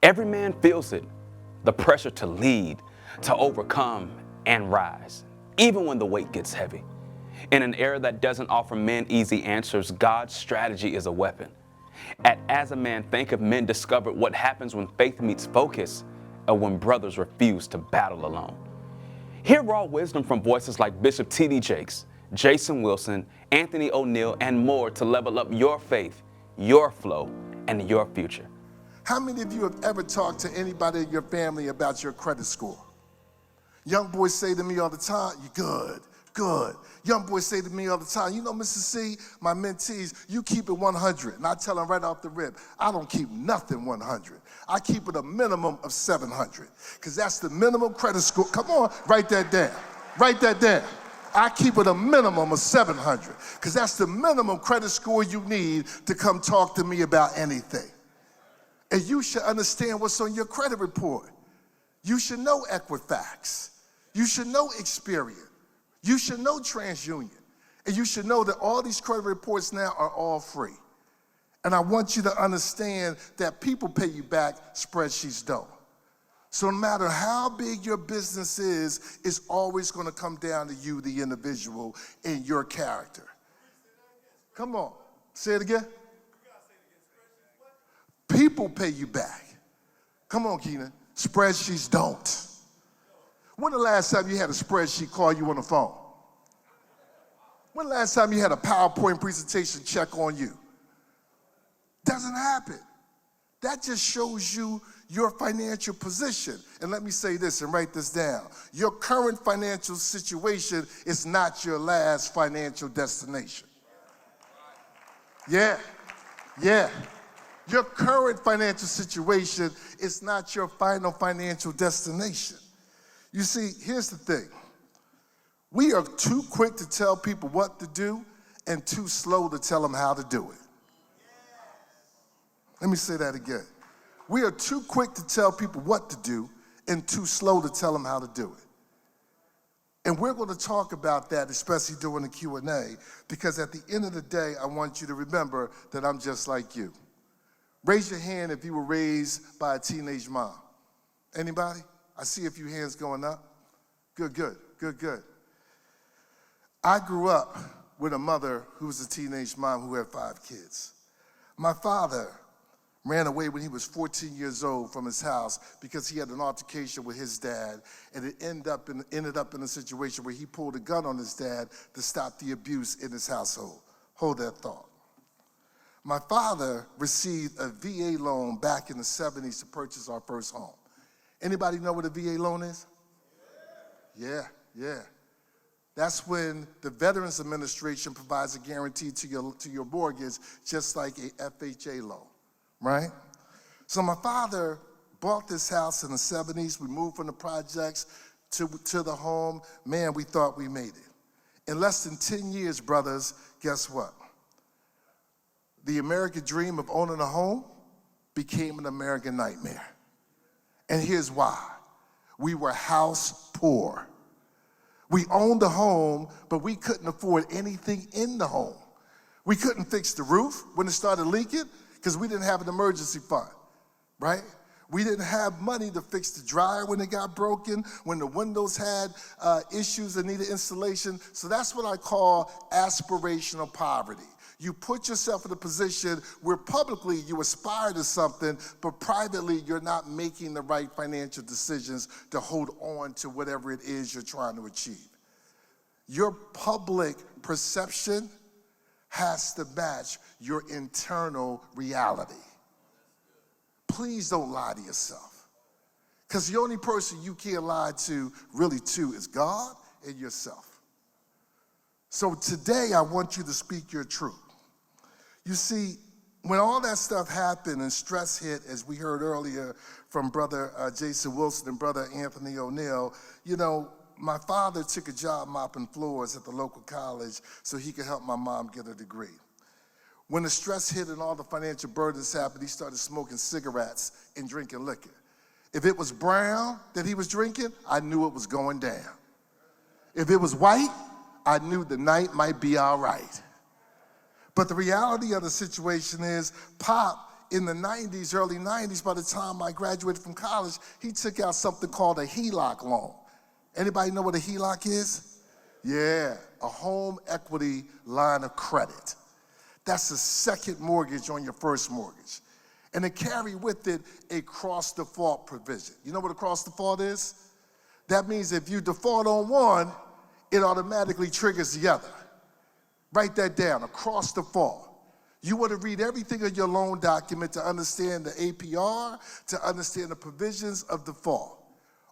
Every man feels it, the pressure to lead, to overcome, and rise, even when the weight gets heavy. In an era that doesn't offer men easy answers, God's strategy is a weapon. As a Man Thinketh, men discovered what happens when faith meets focus, or when brothers refuse to battle alone. Hear raw wisdom from voices like Bishop T.D. Jakes, Jason Wilson, Anthony O'Neill, and more to level up your faith, your flow, and your future. How many of you have ever talked to anybody in your family about your credit score? Young boys say to me all the time, "You good, good." Young boys say to me all the time, "You know, Mr. C, my mentees, you keep it 100. And I tell them right off the rip, I don't keep nothing 100. I keep it a minimum of 700, because that's the minimum credit score. Come on, write that down. Write that down. I keep it a minimum of 700, because that's the minimum credit score you need to come talk to me about anything. And you should understand what's on your credit report. You should know Equifax. You should know Experian. You should know TransUnion. And you should know that all these credit reports now are all free. And I want you to understand that people pay you back, spreadsheets don't. So no matter how big your business is, it's always going to come down to you, the individual, and your character. Come on, say it again. People pay you back. Come on, Keenan. Spreadsheets don't. When the last time you had a spreadsheet call you on the phone? When the last time you had a PowerPoint presentation check on you? Doesn't happen. That just shows you your financial position. And let me say this and write this down. Your current financial situation is not your last financial destination. Yeah. Your current financial situation is not your final financial destination. You see, here's the thing. We are too quick to tell people what to do and too slow to tell them how to do it. Let me say that again. We are too quick to tell people what to do and too slow to tell them how to do it. And we're going to talk about that, especially during the Q&A, because at the end of the day, I want you to remember that I'm just like you. Raise your hand if you were raised by a teenage mom. Anybody? I see a few hands going up. Good. I grew up with a mother who was a teenage mom who had 5 kids. My father ran away when he was 14 years old from his house because he had an altercation with his dad, and it ended up in a situation where he pulled a gun on his dad to stop the abuse in his household. Hold that thought. My father received a VA loan back in the 70s to purchase our first home. Anybody know what a VA loan is? Yeah. That's when the Veterans Administration provides a guarantee to your mortgage, just like a FHA loan, right? So my father bought this house in the 70s. We moved from the projects to the home. Man, we thought we made it. In less than 10 years, brothers, guess what? The American dream of owning a home became an American nightmare. And here's why. We were house poor. We owned a home, but we couldn't afford anything in the home. We couldn't fix the roof when it started leaking because we didn't have an emergency fund, right? We didn't have money to fix the dryer when it got broken, when the windows had issues that needed installation. So that's what I call aspirational poverty. You put yourself in a position where publicly you aspire to something, but privately you're not making the right financial decisions to hold on to whatever it is you're trying to achieve. Your public perception has to match your internal reality. Please don't lie to yourself, because the only person you can't lie to really is God and yourself. So today I want you to speak your truth. You see, when all that stuff happened and stress hit, as we heard earlier from Brother Jason Wilson and Brother Anthony O'Neill, you know, my father took a job mopping floors at the local college so he could help my mom get a degree. When the stress hit and all the financial burdens happened, he started smoking cigarettes and drinking liquor. If it was brown that he was drinking, I knew it was going down. If it was white, I knew the night might be all right. But the reality of the situation is, Pop in the 90s, early 90s, by the time I graduated from college, he took out something called a HELOC loan. Anybody know what a HELOC is? Yeah, a home equity line of credit. That's a second mortgage on your first mortgage. And it carried with it a cross-default provision. You know what a cross-default is? That means if you default on one, it automatically triggers the other. Write that down, a cross-default. You want to read everything in your loan document to understand the APR, to understand the provisions of default.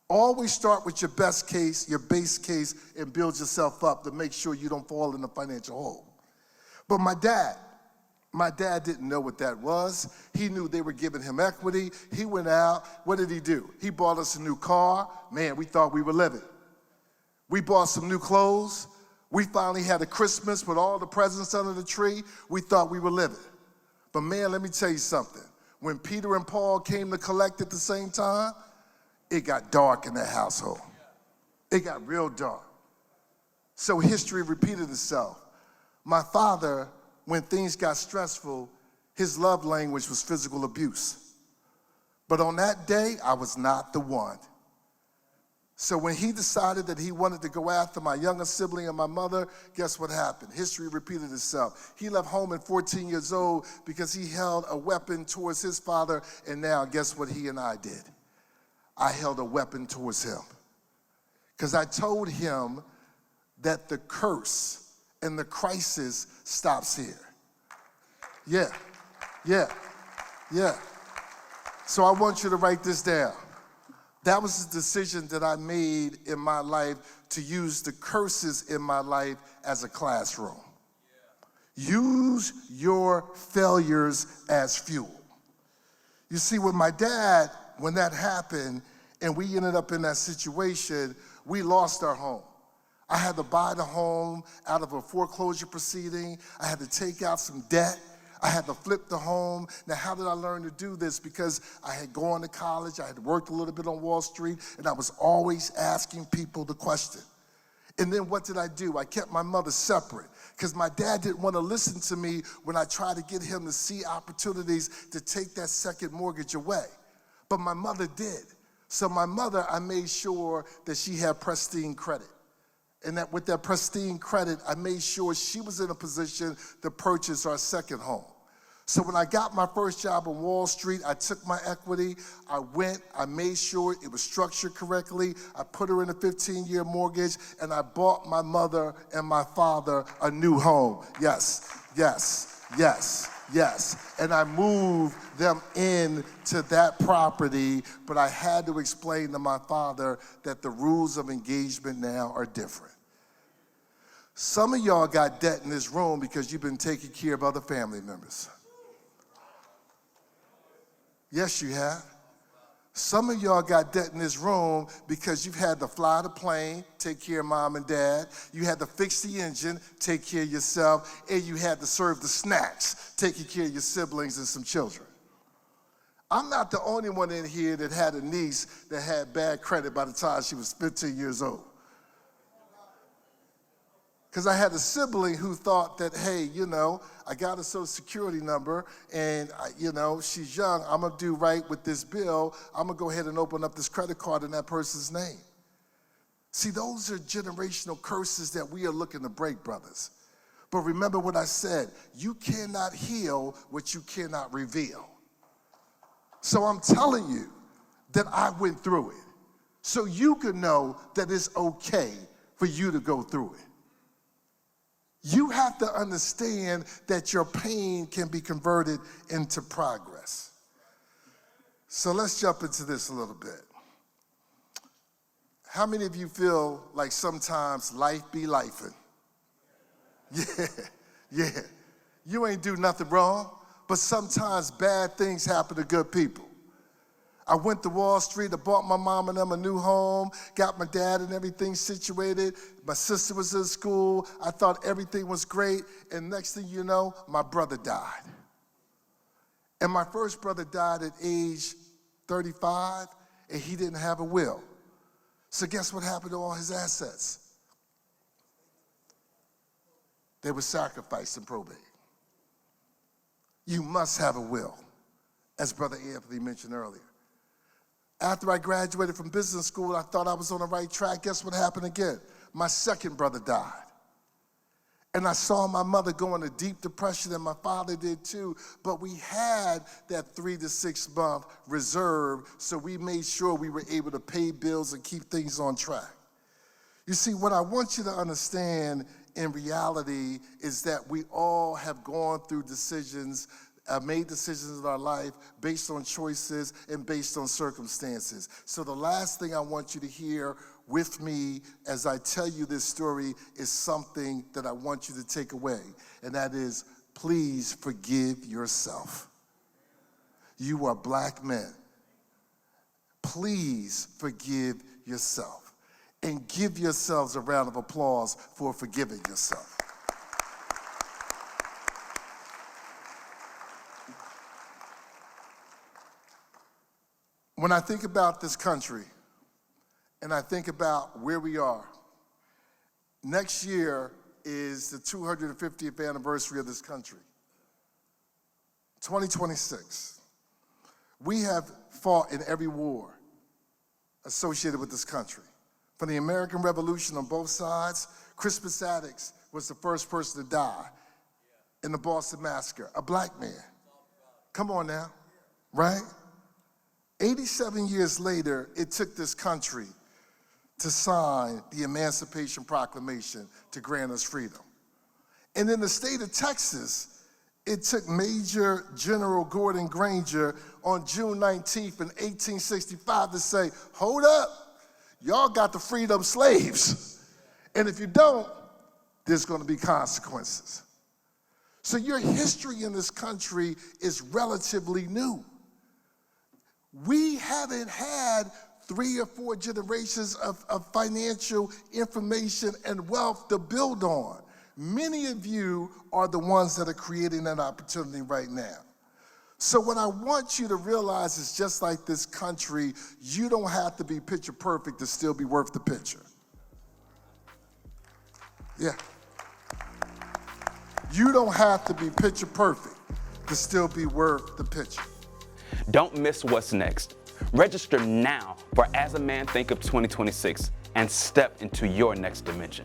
Always start with your best case, your base case, and build yourself up to make sure you don't fall in the financial hole. But my dad didn't know what that was. He knew they were giving him equity. He went out. What did he do? He bought us a new car. Man, we thought we were living. We bought some new clothes. We finally had a Christmas with all the presents under the tree. We thought we were living. But man, let me tell you something. When Peter and Paul came to collect at the same time, it got dark in that household. It got real dark. So history repeated itself. My father, when things got stressful, his love language was physical abuse. But on that day, I was not the one. So when he decided that he wanted to go after my younger sibling and my mother, guess what happened? History repeated itself. He left home at 14 years old because he held a weapon towards his father, and now guess what he and I did? I held a weapon towards him. Because I told him that the curse and the crisis stops here. Yeah. So I want you to write this down. That was the decision that I made in my life, to use the curses in my life as a classroom. Use your failures as fuel. You see, with my dad, when that happened and we ended up in that situation, we lost our home. I had to buy the home out of a foreclosure proceeding. I had to take out some debt. I had to flip the home. Now, how did I learn to do this? Because I had gone to college, I had worked a little bit on Wall Street, and I was always asking people the question. And then what did I do? I kept my mother separate, because my dad didn't want to listen to me when I tried to get him to see opportunities to take that second mortgage away. But my mother did. So my mother, I made sure that she had pristine credit. And that with that pristine credit, I made sure she was in a position to purchase our second home. So when I got my first job on Wall Street, I took my equity, I made sure it was structured correctly, I put her in a 15-year mortgage, and I bought my mother and my father a new home. Yes. And I moved them into that property, but I had to explain to my father that the rules of engagement now are different. Some of y'all got debt in this room because you've been taking care of other family members. Yes, you have. Some of y'all got debt in this room because you've had to fly the plane, take care of mom and dad. You had to fix the engine, take care of yourself, and you had to serve the snacks, taking care of your siblings and some children. I'm not the only one in here that had a niece that had bad credit by the time she was 15 years old. Because I had a sibling who thought that, hey, I got a social security number and, she's young. I'm going to do right with this bill. I'm going to go ahead and open up this credit card in that person's name. See, those are generational curses that we are looking to break, brothers. But remember what I said. You cannot heal what you cannot reveal. So I'm telling you that I went through it so you can know that it's okay for you to go through it. You have to understand that your pain can be converted into progress. So let's jump into this a little bit. How many of you feel like sometimes life be lifing? Yeah. You ain't do nothing wrong, but sometimes bad things happen to good people. I went to Wall Street, I bought my mom and them a new home, got my dad and everything situated. My sister was in school. I thought everything was great. And next thing you know, my brother died. And my first brother died at age 35, and he didn't have a will. So guess what happened to all his assets? They were sacrificed in probate. You must have a will. as Brother Anthony mentioned earlier. After I graduated from business school, I thought I was on the right track. Guess what happened again? My second brother died. And I saw my mother go into deep depression, and my father did too. But we had that 3 to 6 month reserve, so we made sure we were able to pay bills and keep things on track. You see, what I want you to understand in reality is that we all have gone through decisions, made decisions in our life based on choices and based on circumstances. So the last thing I want you to hear with me as I tell you this story is something that I want you to take away, and that is, please forgive yourself. You are black men. Please forgive yourself, and give yourselves a round of applause for forgiving yourself. When I think about this country, and I think about where we are, next year is the 250th anniversary of this country. 2026. We have fought in every war associated with this country. From the American Revolution on both sides, Crispus Attucks was the first person to die in the Boston Massacre, a black man. Come on now, right? 87 years later, it took this country to sign the Emancipation Proclamation to grant us freedom. And in the state of Texas, it took Major General Gordon Granger on June 19th in 1865 to say, hold up, y'all got to free them slaves. And if you don't, there's gonna be consequences. So your history in this country is relatively new. We haven't had 3 or 4 generations of financial information and wealth to build on. Many of you are the ones that are creating that opportunity right now. So what I want you to realize is, just like this country, you don't have to be picture perfect to still be worth the picture. Yeah. You don't have to be picture perfect to still be worth the picture. Don't miss what's next. Register now for As a Man Thinketh 2026 and step into your next dimension.